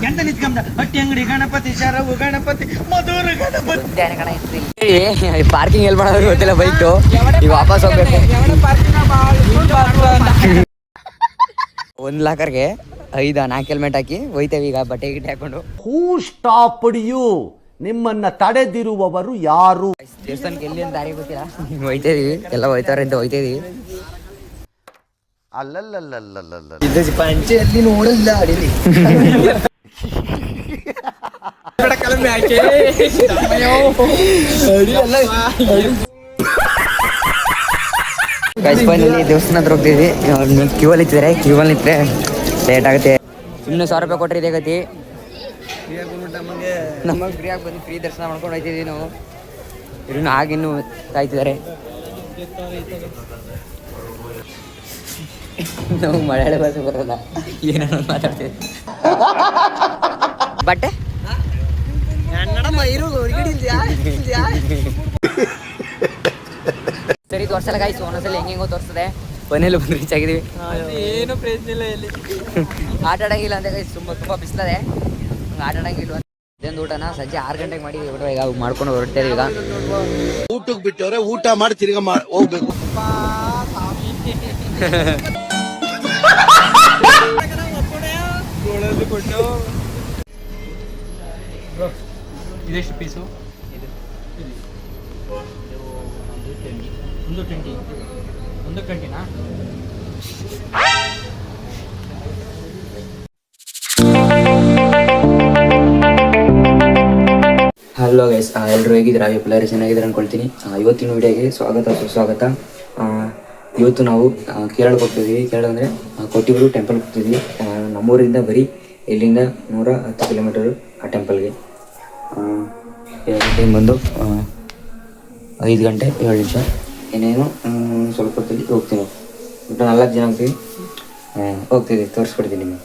ಎಂತ ನಿಂತ್ಕೊಂಡ ಹಟ್ಟಿ ಅಂಗಡಿ ಗಣಪತಿ ಶರವು ಗಣಪತಿ ಮಧುರ ಗಣಪತಿ ಪಾರ್ಕಿಂಗ್ ಎಲ್ಲಿ ಮಾಡೋದು ಗೊತ್ತಿಲ್ಲ ಬೈಕು ಈಗ ವಾಪಸ್ ಹೋಗ್ಬೇಕು. 1 ಲಾಕರ್ಗೆ 4 ಹೆಲ್ಮೆಟ್ ಹಾಕಿ ಹೋಯ್ತೇವೆ ಈಗ ಬಟ್ಟೆ ಗಿಟ್ಟೆ ಹಾಕೊಂಡು. ಹೂ ಸ್ಟಾಪ್ಡ್ ಯು? ನಿಮ್ಮನ್ನ ತಡೆದಿರುವವರು ಯಾರು? ದೇವಸ್ಥಾನಕ್ಕೆ ಎಲ್ಲಿ ಅಂತ ದಾರಿ ಗೊತ್ತಿಲ್ಲ, ಹೋಯ್ತಿದೀವಿ, ಎಲ್ಲ ಹೋಯ್ತಾರೆ ಅಂತ ಹೋಯ್ತಿದೀವಿ. ಅಲ್ಲಲ್ಲಲ್ಲಲ್ಲಲ್ಲ ಪಂಚೆ ಅಲ್ಲಿ ನೋಡಲ್ಲ ಅಡಿಲಿ ಫೈನಲಿ ದೇವಸ್ಥಾನ ಹತ್ರ ಹೋಗ್ತಿದ್ವಿ. ಕ್ಯೂ ಅಲ್ಲಿ ಇತ್ತಿದ್ರೆ ಲೇಟ್ ಆಗುತ್ತೆ. ಸುಮ್ಮನೆ 1,000 ರೂಪಾಯಿ ಕೊಟ್ಟರೆ ಇದೇ ಗತಿ. ನಮಗೆ ಫ್ರೀಯಾಗಿ ಬಂದು ಫ್ರೀ ದರ್ಶನ ಮಾಡ್ಕೊಂಡು ಹೋಗ್ತಿದ್ವಿ ನಾವು. ಇನ್ನು ಆಗಿನ್ನೂ ಕಾಯ್ತಿದ್ದಾರೆ. ನಾವು ಮಲಯಾಳ ಭಾಷೆ ಬರೋಲ್ಲ, ಏನೇನೋ ಮಾತಾಡ್ತೀವಿ. ಬಟ್ಟೆ ಸರಿ ತೋರ್ಸಲ್ಲ ಗಾಯ್ಸು, ಒಂದೊಂದ್ಸಲ ಹೆಂಗೆಂಗೋ ತೋರಿಸ್ತದೆ. ಮನೇಲಿ ಬಂದು ರೀಚ್ ಆಗಿದೀವಿ. ಏನು ಪ್ರಯತ್ನ ಇಲ್ಲ ಇಲ್ಲಿ ಆಟ ಆಡಂಗಿಲ್ಲ ಅಂತ ಗಾಯ್ಸ್, ತುಂಬ ಬಿಸಿಲದೆ, ಆಟ ಆಡಂಗಿಲ್ಲ. ಇದೊಂದು ಊಟನ ಸಂಜೆ 6 ಗಂಟೆಗೆ ಮಾಡಿ ಈಗ ಮಾಡ್ಕೊಂಡು ಹೊರಡ್ತೇವೆ. ಈಗ ಊಟಕ್ಕೆ ಬಿಟ್ಟವ್ರೆ, ಊಟ ಮಾಡಿ ತಿರ್ಗಾ ಹೋಗ್ಬೇಕು. ಇದೆಷ್ಟು ಪೀಸು? ಒಂದು 20ನಾ? ಹಲೋ ಗೈಸ್, ಎಲ್ಲರೂ ಹೇಗಿದ್ದೀರಾ? ಎಲ್ಲರೂ ಚೆನ್ನಾಗಿದ್ದಾರೆ ಅಂದ್ಕೊಳ್ತೀನಿ. ಇವತ್ತಿನ ವಿಡಿಯೋಗೆ ಸುಸ್ವಾಗತ. ಇವತ್ತು ನಾವು ಕೇರಳಕ್ಕೆ ಹೋಗ್ತಿದ್ವಿ. ಕೇರಳ ಅಂದರೆ ಕೊಟ್ಟಿಗೂರು ಟೆಂಪಲ್ಗೆ ಹೋಗ್ತಿದ್ವಿ. ನಮ್ಮೂರಿಂದ ಬರೀ ಇಲ್ಲಿಂದ 110 ಕಿಲೋಮೀಟರು ಆ ಟೆಂಪಲ್ಗೆ. ಟೈಮ್ ಬಂದು 5 ಗಂಟೆ 7 ನಿಮಿಷ. ಏನೇನು ಸ್ವಲ್ಪ ಹೊತ್ತಲ್ಲಿ ಹೋಗ್ತೀವಿ. 4 ಜನ ಹೋಗ್ತೀವಿ, ತೋರಿಸ್ಕೊಡ್ತೀನಿ ನಿಮಗೆ.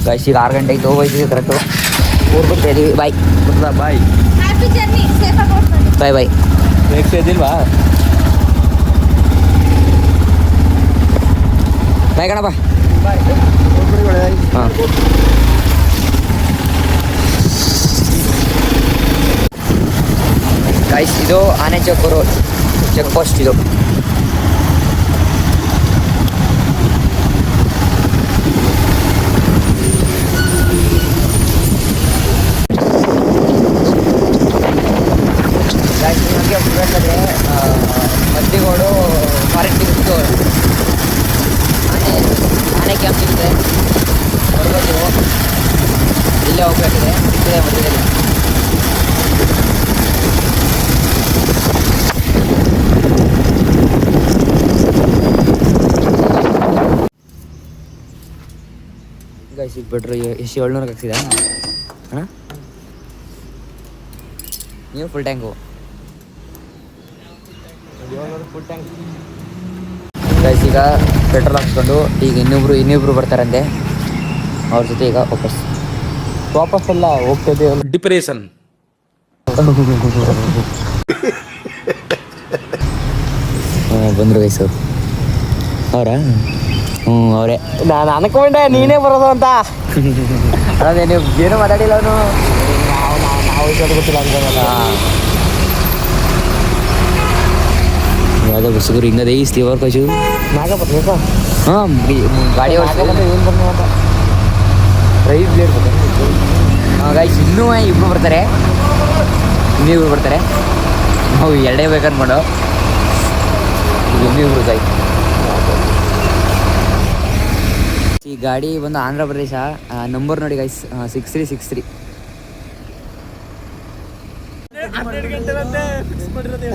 ಗೈಸ್ ಈಗ 6 ಗಂಟೆಗೆ ಹೋಗ್ತಿದ್ವಿ ಕರೆಕ್ಟು. ಊರು ಬರ್ತಾ ಇದೀವಿ. ಬಾಯ್ ಬಾಯ್ ಬಾಯ್ ಬಾಯ್. ಇದಿಲ್ವಾ? ಬಾಯ್ ಕಣಪ್ಪ. ಹಾಂ ಗೈಸ್, ಇದು ಆನೆ ಚೌಕೂರು ಚೆಕ್ ಪೋಸ್ಟ್. ಇದು ಮದ್ದಿಗೋಡು ಫಾರೆಸ್ಟ್ ಇತ್ತು. ಆನೆ ಕ್ಯಾಂಪ್ ಸಿಗುತ್ತೆ, ಬರ್ಬೋದು. ಇಲ್ಲೇ ಹೋಗ್ಬೇಕಿದೆ ಮಧ್ಯದಲ್ಲಿ. ಗೈಸ್ ಸಿಗ್ಬಿಟ್ರು. ಎಷ್ಟು 700 ಹಾಕ್ಸಿದ ಅಣ್ಣ? ನೀವು ಫುಲ್ ಟ್ಯಾಂಕು? ಗೈಸ್ ಈಗ ಪೆಟ್ರೋಲ್ ಹಾಕ್ಸ್ಕೊಂಡು ಈಗ ಇನ್ನಿಬ್ರು ಬರ್ತಾರಂತೆ. ಅವ್ರ ಜೊತೆ ಈಗ ವಾಪಸ್ ಎಲ್ಲ ಹೋಗ್ತದೆ. ಡಿಪ್ರೆಷನ್ ಬಂದರು ಗೈಸ್ ಅವ್ರು. ಅವರಾ? ಅವರೇ. ನಾನು ಅನ್ಕೊಂಡೆ ನೀನೇ ಬರೋದು ಅಂತ. ಅದೇ ನೀವು ಏನೂ ಮಾತಾಡಿಲ್ಲ. ಅವನು ನಾವು ಗೊತ್ತಿಲ್ಲ ಅನ್ಕೊಂಡಲ್ಲ. ಯಾವುದೋ ಬಸ್ಸುಗರು ಹಿಂಗದೆ ಈ ಸ್ಲೀವರ್ ಕೋಚು ಹಾಂ ಗಾಡಿ ಗೈಸ್ ಇನ್ನೂ ಇಬ್ಬರು ಬರ್ತಾರೆ. ಇನ್ನಿಬ್ರು ಬರ್ತಾರೆ. ನಾವು 2 ಬೇಕನ್ಕೊಂಡು ಇನ್ನಿಬ್ರು ಗೈಸ್. ಈ ಗಾಡಿ ಬಂದು ಆಂಧ್ರ ಪ್ರದೇಶ. ನಂಬರ್ ನೋಡಿ ಗೈಸ್, 6363. 12 ಗಂಟೆ ಫಿಕ್ಸ್ ಮಾಡಿರೋದು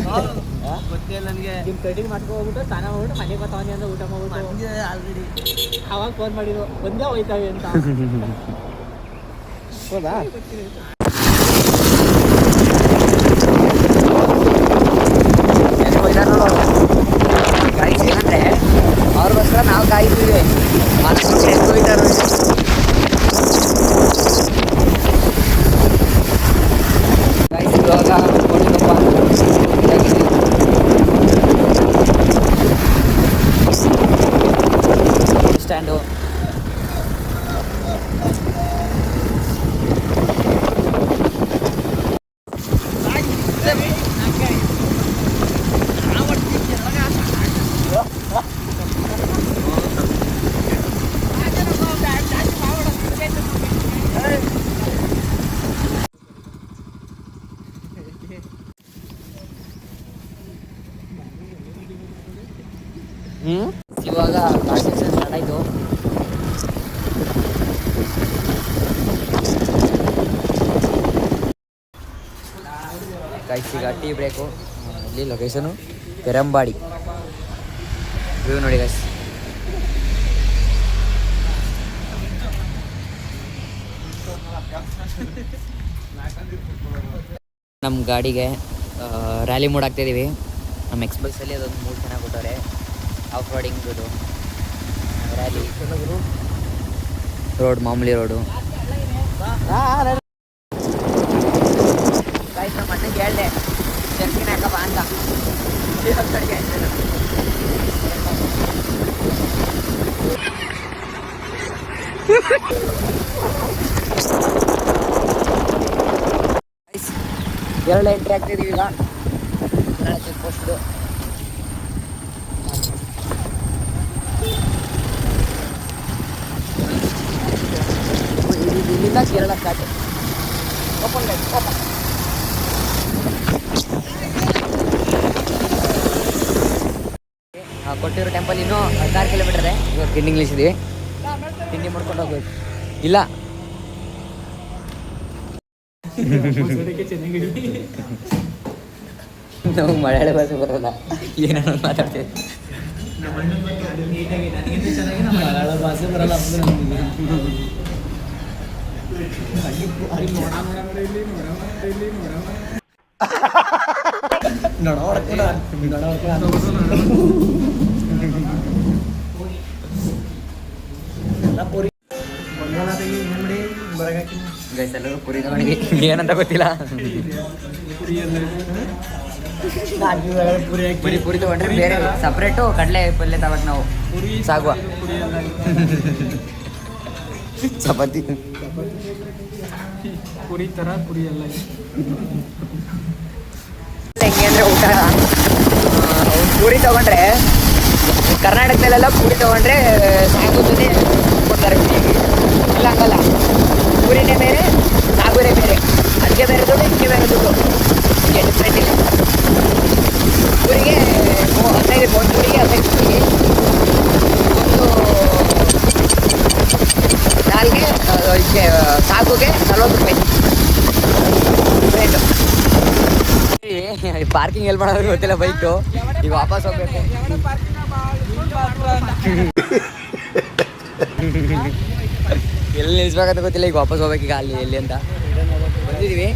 ಗೊತ್ತಿಲ್ಲ ನನಗೆ. ನಿಮ್ಮ ಕಟಿಂಗ್ ಮಾಡ್ಕೊಬಿಟ್ಟು ಸ್ನಾನ ಮಾಡ್ಬಿಟ್ಟು ಮನೆಗೆ ಬರ್ತಾವನಿ ಅಂತ ಊಟ ಮಾಡ್ಬಿಟ್ಟು ಆಲ್ರೆಡಿ ಅವಾಗ ಫೋನ್ ಮಾಡಿದ್ರು ಒಂದೇ ಹೋಯ್ತಾವೆ ಅಂತ. ಹೌದಾ? ಏನಂದ್ರೆ ಅವ್ರಿಗೋಸ್ಕರ ನಾವು ಕಾಯ್ತೀವಿ. ಇವಾಗ ಸ್ಟ್ಯಾಂಡು ಗೈಸ್ ಈಗ ಟೀ ಬ್ರೇಕು. ಇಲ್ಲಿ ಲೊಕೇಶನು ಪೆರಂಬಾಡಿ. ವ್ಯೂ ನೋಡಿ ಗೈಸ್. ನಮ್ಮ ಗಾಡಿಗೆ ರ್ಯಾಲಿ ಮೂಡ್ ಆಗ್ತಾಯಿದ್ದೀವಿ. ನಮ್ಮ ಎಕ್ಸ್ಪಲ್ಸಲ್ಲಿ ಅದೊಂದು ಮೂಡ್ ಚೆನ್ನಾಗಿ ಕೊಟ್ಟವ್ರೆ. ಆಫ್ ರೋಡಿಂಗ್ ಇದು ರ್ಯಾಲಿ ರೋಡ್, ಮಾಮೂಲಿ ರೋಡು. ನಮ್ಮ ಅಣ್ಣಗೆ ಹೇಳ್ದೆ ಜರ್ಕಿನ ಹಾಕಪ್ಪ ಅಂತ. ಕೇರಳ ಎಂಟ್ರಿ ಆಗ್ತಿದ್ದೀವಿ ಈಗ. ಚೆಕ್ ಪೋಸ್ಟ್ ಇಲ್ಲಿಂದ Kerala start. Open light open. ಕೊಟ್ಟಿರೋ ಟೆಂಪಲ್ ಇನ್ನೂ 16 ಕಿಲೋಮೀಟರ್ ಇದೆ. ಇವಾಗ ತಿಂಡಿ ಇಳಿಸಿದ್ವಿ. ತಿಂಡಿ ಮಾಡ್ಕೊಂಡು ಹೋಗ್ಬೇಕು. ಇಲ್ಲ ನಮಗೆ ಮಲಯಾಳ ಭಾಷೆ ಬರೋಲ್ಲ, ಏನಾದ್ರು ಮಾತಾಡ್ತೀವಿ. ಮಲಯಾಳ ಭಾಷೆ ಬರಲ್ಲ. ಎಲ್ಲರೂ ಪುರಿ ತಗೊಂಡ್ವಿ, ಏನಂತ ಗೊತ್ತಿಲ್ಲ. ಪುರಿ ತಗೊಂಡ್ರೆ ಬೇರೆ ಸಪ್ರೇಟು ಕಡಲೆ ಪಲ್ಯ ತಗೊಂಡು ನಾವು ಸಾಗುವ ಚಪಾತಿ ಪುರಿ ಥರ ಪುರಿ ಎಲ್ಲ ಹೆಂಗೆ ಅಂದರೆ ಊಟ ಪೂರಿ ತಗೊಂಡ್ರೆ ಕರ್ನಾಟಕದಲ್ಲೆಲ್ಲ ಪೂರಿ ತಗೊಂಡ್ರೆ ಸಾಗು ಜೊತೆ ಕೊಡ್ತಾರೆ. ಇಲ್ಲ ಹಂಗಲ್ಲ, ಪೂರಿನೇ ಬೇರೆ ಸಾಗುರೇ ಬೇರೆ. ಅದಕ್ಕೆ ಬೇರೆ ದುಡ್ಡು, ಇದಕ್ಕೆ ಬೇರೆ ದುಡ್ಡು. ಹೀಗೆ ಡಿಫ್ರೆಂಟ್ ಇಲ್ಲ. ಪೂರಿಗೆ 15 ಒಂದು ಪೂರಿಗೆ 15 ಪೂರಿಗೆ, ಒಂದು ದಾಲ್ಗೆ ಇದಕ್ಕೆ ಸಾಗುಗೆ 40 ರೂಪಾಯಿ ರೇಟು. ಪಾರ್ಕಿಂಗ್ ಎಲ್ಲಿ ಮಾಡೋದು ಗೊತ್ತಿಲ್ಲ ಬೈಕು. ಈಗ ವಾಪಸ್ ಹೋಗ್ಬೇಕು. ಎಲ್ಲಿ ನಿಲ್ಸ್ಬೇಕಂತ ಗೊತ್ತಿಲ್ಲ. ಈಗ ವಾಪಸ್ ಹೋಗ್ಬೇಕೀಗ ಅಲ್ಲಿ ಎಲ್ಲಿ ಅಂತ ಬಂದಿದ್ದೀವಿ.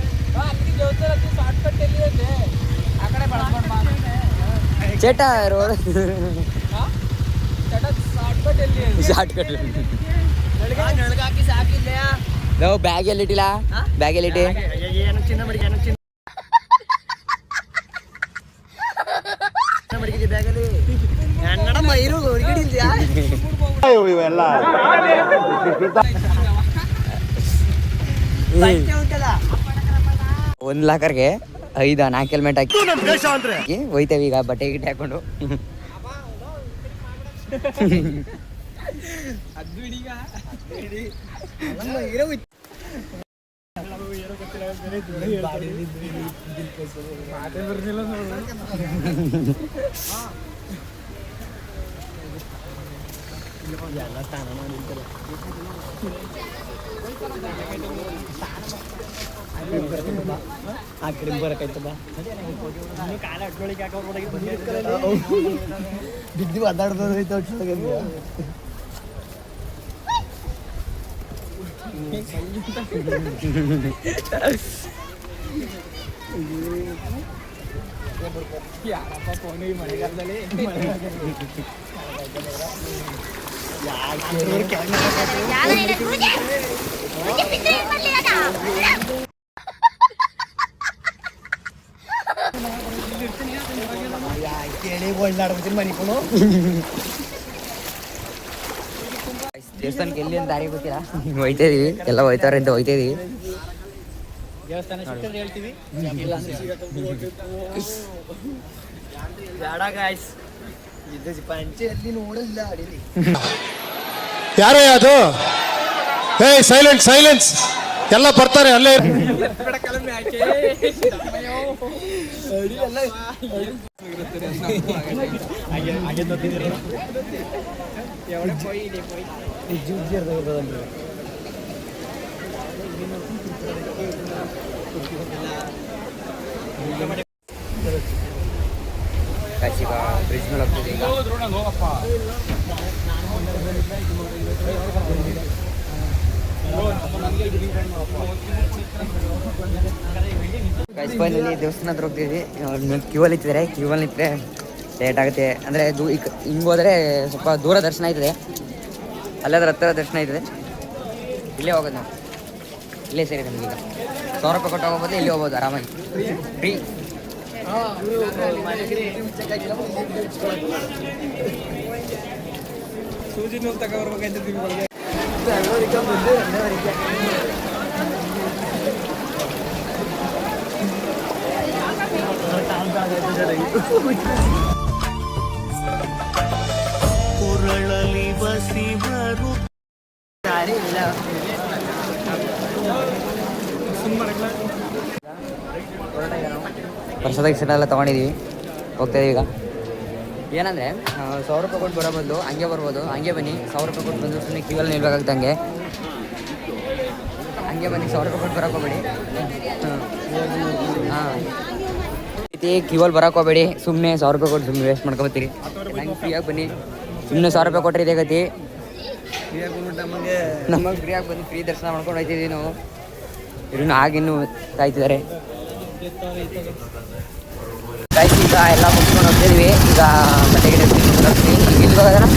ಚೇಟ ರೋಡ್ ಶಾರ್ಟ್ ಕಟ್. ನಾವು ಬ್ಯಾಗ್ ಎಲ್ಲಿಟ್ಟಿಲ್ಲ, ಬ್ಯಾಗ್ ಎಲ್ಲಿಟ್ಟಿ ಒಂದು ಲಾಕರ್ಗೆ 5-4 ಹೆಲ್ಮೆಟ್ ಹಾಕಿ ಹೋಯ್ತೇವೆ ಈಗ ಬಟ್ಟೆ ಗಿಟ್ಟೆ ಹಾಕೊಂಡು. ಆ ಕಡೆ ಬರಕಾಯ್ತದ ಕಾಲ ಅಟ್ಕೊಳಿಕ್ಕೆ ಬಿದ್ದು ಮಾತಾಡ್ಬೋದೈತೆ ಅಟ್ಲೊಳಗೆ. ಯಾರಪ್ಪ ಫೋನ್ ಈ ಮಳೆಗಾಲದಲ್ಲಿ ದೇವಸ್ಥಾನಕ್ಕೆ ಎಲ್ಲಿ ಅಂತ ದಾರಿ ಗೊತ್ತಿಲ್ಲ. ಹೋಯ್ತಾ ಇದೀವಿ, ಎಲ್ಲ ಹೋಯ್ತಾರೆ ಅಂತ ಹೋಯ್ತಾ ಇದೀವಿ. ದೇವಸ್ಥಾನ ಸಿಕ್ಕಿದ್ರೆ ಹೇಳ್ತೀವಿ. ಪಂಚೆಯಲ್ಲಿ ನೋಡಲ್ಲ ಅಡಿಲಿ ಯಾರೇ ಅದು? ಹೇ ಸೈಲೆಂಟ್ ಸೈಲೆನ್ಸ್, ಎಲ್ಲ ಬರ್ತಾರೆ ಅಲ್ಲೇ. ಈಗ ಬ್ರಿಡ್ಜ್ ಮೇಲೆ ಹೋಗ್ತಿದೆ ಈಗ. ಫೈನಲಿ ದೇವಸ್ಥಾನ ಹತ್ರ ಹೋಗ್ತಿದ್ವಿ. ಕ್ಯೂ ಅಲ್ಲಿ ನಿಂತರೆ ಲೇಟ್ ಆಗುತ್ತೆ. ಅಂದರೆ ಹಿಂಗೆ ಹೋದರೆ ಸ್ವಲ್ಪ ದೂರ ದರ್ಶನ ಆಯ್ತದೆ, ಅಲ್ಲಾದ್ರೆ ಹತ್ತಿರ ದರ್ಶನ ಆಯ್ತದೆ. ಇಲ್ಲೇ ಹೋಗೋದು ನಾವು, ಇಲ್ಲೇ ಸೇರಿ ನಮ್ಗೆ. ಈಗ 100 ರೂಪಾಯಿ ಕೊಟ್ಟು ಹೋಗ್ಬೋದು, ಇಲ್ಲಿ ಹೋಗ್ಬೋದು ಆರಾಮಾಗಿ, ಫ್ರೀ. ಪ್ರಸಾದ ಎಲ್ಲ ತೊಗೊಂಡಿದ್ದೀವಿ, ಹೋಗ್ತಾಯಿದ್ದೀವಿ ಈಗ. ಏನಂದರೆ 100 ರೂಪಾಯಿ ಕೊಟ್ಟು ಬರೋ ಬದಲು ಹಂಗೆ ಬರ್ಬೋದು. ಹಂಗೆ ಬನ್ನಿ, 100 ರೂಪಾಯಿ ಕೊಟ್ಟು ಬಂದು ಸುಮ್ಮನೆ ಕ್ಯೂವಲ್ಲಿ ನಿಲ್ಬೇಕಾಗ್ತಂಗೆ. ಹಂಗೆ ಬನ್ನಿ, 100 ರೂಪಾಯಿ ಕೊಟ್ಟು ಬರೋಕೆ ಹೋಗ್ಬೇಡಿ. ಹಾಂ, ಕ್ಯೂವಲ್ಲಿ ಬರೋಕೆ ಹೋಗ್ಬೇಡಿ. ಸುಮ್ಮನೆ 100 ರೂಪಾಯಿ ಕೊಟ್ಟು ಸುಮ್ಮನೆ ವೇಸ್ಟ್ ಮಾಡ್ಕೊಬತ್ತೀರಿ. ನಂಗೆ ಫ್ರೀಯಾಗಿ ಬನ್ನಿ. ಸುಮ್ಮನೆ 100 ರೂಪಾಯಿ ಕೊಟ್ಟರೆ ಇದೇ ಗತಿ. ನಮಗೆ ಫ್ರೀಯಾಗಿ ಬನ್ನಿ, ಫ್ರೀ ದರ್ಶನ ಮಾಡ್ಕೊಂಡು ಹೋಗ್ತಿದ್ದೀವಿ ನಾವು. ಇನ್ನು ಆಗಿನ್ನೂ ಕಾಯ್ತಿದ್ದಾರೆ. ಈಗ ಎಲ್ಲ ಮುಗಿಸ್ಕೊಂಡು ಹೋಗ್ತಿದ್ವಿ. ಈಗ ಬಟ್ಟೆಗೆ ಇಲ್ಲಿ ಹೋಗೋದಲ್ಲ,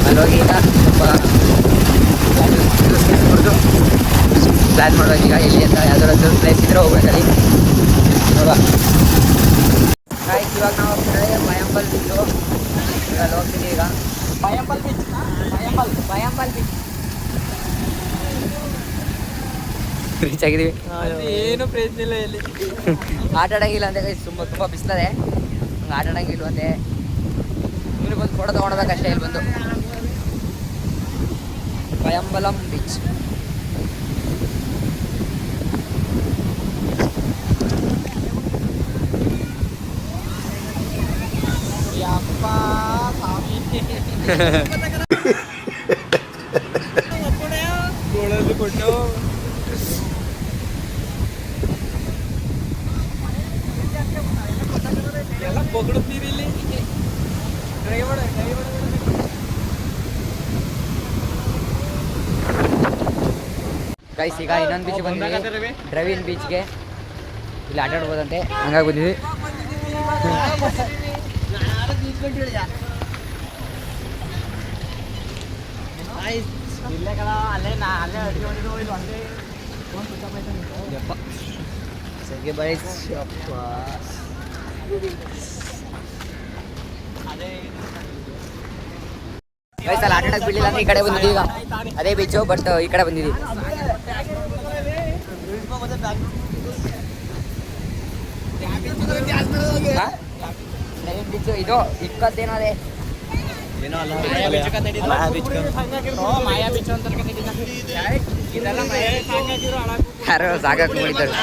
ಅಲ್ಲಿ ಹೋಗಿ ಈಗ ಸ್ವಲ್ಪ ಪ್ಲ್ಯಾನ್ ಮಾಡ್ಬೇಕು. ಈಗ ಎಲ್ಲಿ ಅಂತ ಯಾವ್ದಾದ್ರು ಪ್ಲೇಸ್ ಇದ್ರೆ ಹೋಗ್ಬೇಕಲ್ಲಿ ನೋಡುವ. ಇವಾಗ ನಾವು ಪಯಂಪಲ್ ಬೀಚು ಅಲ್ಲಿ ಹೋಗ್ತೀವಿ. ಈಗ ಪಯಂಪಲ್ ಬೀಚ್ ರೀಚ್ ಆಗಿದ್ದೀವಿ. ಏನು ಪ್ರಯತ್ನ ಇಲ್ಲ ಇಲ್ಲಿ. ಆಟ ಆಡಂಗಿಲ್ಲ ಅಂತ ತುಂಬ ಬಿಸಿಲದೆ, ಹಂಗೆ ಆಟ ಆಡಂಗಿಲ್ವಂತೆ. ಇಲ್ಲಿ ಬಂದು ಫೋಟೋ ತೊಗೊಳ್ಬೇಕಷ್ಟೇ. ಇಲ್ಲಿ ಬಂದು ಪಯಂಬಲಂ ಬೀಚ್. ಕೊಟ್ಟು ಎಲ್ಲ ಬೊಗಡುತ್ತೀರಿ ಇಲ್ಲಿ. ಟ್ರೈ ಮಾಡ ಗೈಸ್, ಈಗ ಇನ್ನೊಂದು ಬೀಚ್ ಬಂದ್ವಿ, ಡ್ರೈವಿನ್ ಬೀಚ್ಗೆ. ಇಲ್ಲಿ ಆಟ ಆಡ್ಬೋದಂತೆ, ಹಂಗಾಗಿ ಬಂದಿದ್ವಿ. ಇಲ್ಲೇ ಕಲ ಅಲ್ಲೇ ಅಡುಗೆ ಮಾಡಿದ್ರು. ಇಲ್ಲಿ ಒಂದೇ ಸರಿಗೆ ಬೈಸ್ ಗೈಸ್, ಅಲ್ಲಿ ಆಟ ಆಡಕ್ಕೆ ಬಿಡಲಿಲ್ಲ ಅಂದ್ರೆ ಈ ಕಡೆ ಬಂದಿದ್ದೀವಿ. ಈಗ ಅದೇ ಬೀಚು, ಬಟ್ ಈ ಕಡೆ ಬಂದಿದ್ದೀವಿ. ಬೀಚು ಇದು ಇಕ್ಕತ್ತೇನದೆ ಯಾರೋ ಸಾಕಾಗಿ ಮಾಡಿದ್ದಾರೆ.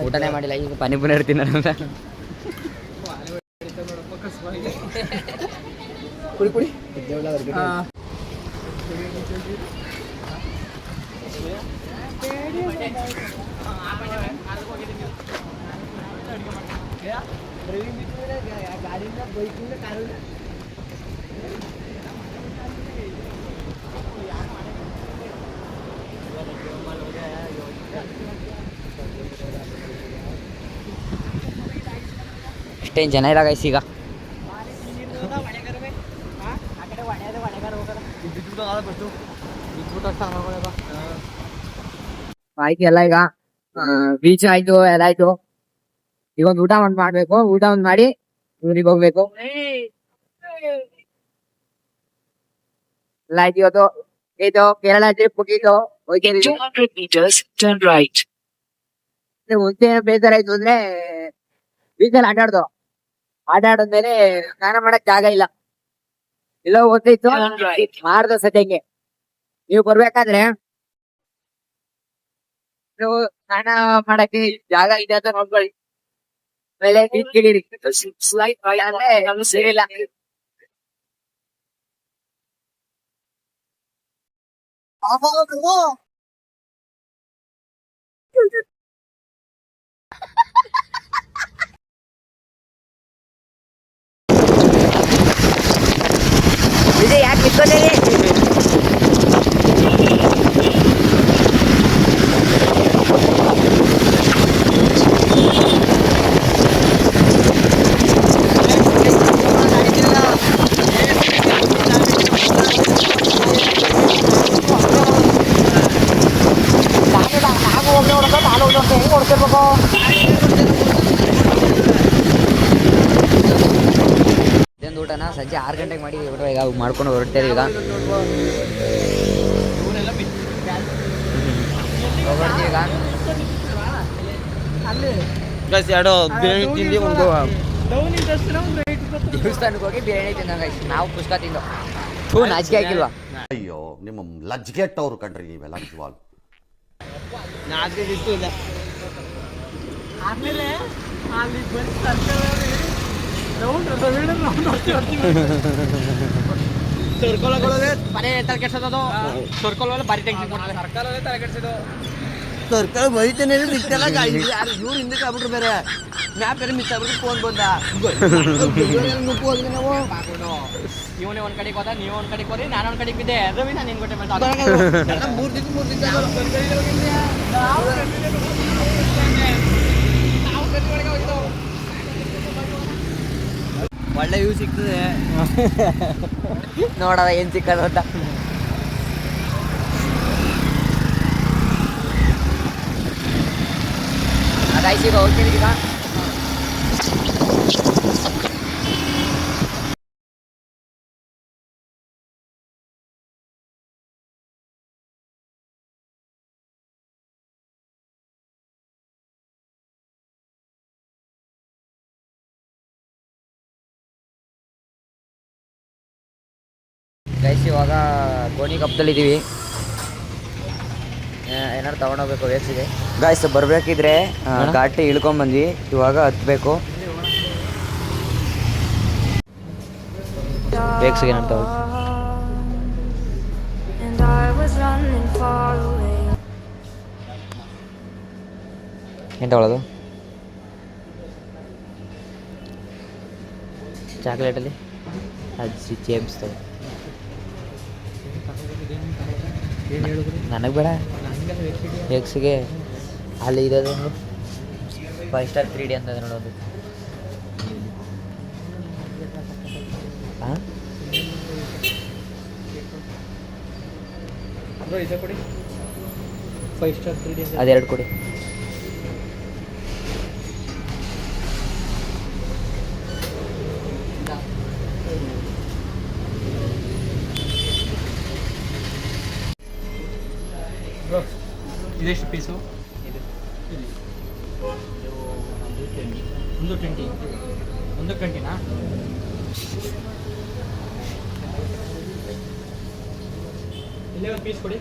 ಊಟನೇ ಮಾಡಿಲ್ಲ, ಈಗ ಪಾನಿಪುರಿ ಇರ್ತೀನಿ ನಾನು. ಕುಡಿ ಅಷ್ಟೇನು ಜನ ಇಲ್ಲ ಗೈಸ್. ಈಗ ಆಯ್ತು ಎಲ್ಲ. ಈಗ ಬೀಚ್ ಆಯ್ತು, ಎಲ್ಲ ಆಯ್ತು. ಈಗ ಒಂದು ಊಟ ಮಾಡ್ಬೇಕು. ಊಟ ಒಂದು ಮಾಡಿ ಊರಿಗೆ ಹೋಗ್ಬೇಕು. ಎಲ್ಲ ಆಯ್ತು. ಇವತ್ತು ಇದು ಕೇರಳ ಟ್ರಿಪ್ ಮುಗೀತು. ಮುಂಚೆ ಬೇಜಾರಾಯ್ತು ಅಂದ್ರೆ ಬೀಚಲ್ಲಿ ಆಟ ಆಡಾದ್ಮೇಲೆ ಸ್ನಾನ ಮಾಡಕ್ ಜಾಗ ಇಲ್ಲ, ಎಲ್ಲೋ ಓದ್ತಿತ್ತು ಮಾಡ್ದ ಸದ್ಯಂಗೆ. ನೀವು ಬರ್ಬೇಕಾದ್ರೆ ನೀವು ಸ್ನಾನ ಮಾಡಕ್ಕೆ ಜಾಗ ಇದೆ ಅಂತ ನೋಡ್ಕೊಳ್ಳಿ. ಆಮೇಲೆ ಬೀಚ್ ಗಿಳಿರಿ ಅಂದ್ರೆ ಸೇರಿಲ್ಲ. ವಿಜಯ್ ಯಾಕೆ ನಿಂತ್ಕೊಂಡೇರಿ? ಇದೊಂದು ಊಟನ ಸಂಜೆ 6 ಗಂಟೆಗೆ ಮಾಡಿ ಈಗ ಮಾಡ್ಕೊಂಡು ಹೊರಡ್ತೇವೆ ಈಗ ಹೊರಡ್ತೀವಿ ಈಗ ಗೈಸ್ ಎರಡು ಬಿರಿಯಾನಿ ತಿಂದು ಒಂದು ದೇವಸ್ಥಾನಕ್ಕೆ ಹೋಗಿ ಬಿರಿಯಾನಿ ತಿಂದಂಗ ನಾವು ಪುಸ್ತಕ ತಿಂದು ಥೂ ನಾಚಿಕೆ ಹಾಕಿಲ್ವಾ? ಅಯ್ಯೋ ನಿಮ್ಮ ಲಜ್ಗೆಟ್ಟವ್ರು ಕಣ್ರಿ ನೀವೆಲ್ಲ ನಿಜವಾಗ್ಲು. ನಾಚಿಕೆ ಇತ್ತು ಇಲ್ಲ. ಆಮೇಲೆ ಅಲ್ಲಿ ಬರೀ ಸರ್ಕಲ್ ಸರ್ಕಲ್ಗಳಲ್ಲೇ ಬರೀ ತಲೆ ಕೆಡ್ಸೋದು, ಸರ್ಕಲ್ ಬರೀ ಟೆನ್ಷನ್ ಕೊಡ್ತಾರೆ, ಸರ್ಕಲ್ ತಲೆ ಕೆಡ್ಸೋದು. ಸರ್ಕಲ್ ಬೈತೇನೆ ಇಷ್ಟೆಲ್ಲ ಯಾರು ಇವ್ರು ಹಿಂದೆ ಆಗ್ಬಿಟ್ರು ಬೇರೆ ಮ್ಯಾಪ್ ಬೇರೆ ಮಿಸ್ ಆಗ್ಬಿಟ್ಟು ಫೋನ್ ಬಂದ ಇವನೇ ಒಂದ್ ಕಡೆಗೆ ಹೋದ, ನೀವು ಒಂದ್ ಕಡೆಗೆ ಹೋದ್ರಿ, ನಾನು ಒಂದ್ ಕಡೆಗೆ ಬಿದ್ದೆ. ರವಿ ನಾನು ನಿನ್ ಕೊಟ್ಟೆ ಮೂರ್ ದಿನ ಒಳ್ಳೆ ವ್ಯೂ ಸಿಗ್ತದೆ. ನೋಡವ ಏನ್ ಸಿಕ್ಕದು ಅಂತ. ಅದಾಯ್ತು ಈಗ ಹೋಗ್ತೀನಿ ಈಗ. ಗೈಸ್ ಇವಾಗ ಗೋಣಿ ಕಪ್ಪದಲ್ಲಿದ್ದೀವಿ. ಏನಾದ್ರು ತೊಗೊಂಡೋಗ್ಬೇಕು ವೇಕ್ಸಿಗೆ. ಗಾಯ್ಸ್ ಬರಬೇಕಿದ್ರೆ ಘಾಟಿ ಇಳ್ಕೊಂಬಂದ್ವಿ, ಇವಾಗ ಹತ್ಬೇಕು ವೇಕ್ಸಿಗೆ. ಏನಾರು ತಗೊಳ್ಳಿ. ಏನು ತಗೊಳ್ಳೋದು? ಚಾಕ್ಲೇಟಲ್ಲಿ ಅದು ಜೇಮ್ಸ್ ತಗೋ. ನನಗೆ ಬೇಡ ವೇಕ್ಸಿಗೆ. ಅಲ್ಲಿ ಇರೋದು 5 ಸ್ಟಾರ್ 3D ಅಂತ ನೋಡೋದು. ಹಾಂ ಕೊಡಿ 5 ಸ್ಟಾರ್ 3D ಅದೆರಡು ಕೊಡಿ. ಇದೆಷ್ಟು ಪೀಸು? ಒಂದು 20. ಒಂದು 20ನಾ? ಇಲ್ಲೇ ಒಂದು ಪೀಸ್ ಕೊಡಿ.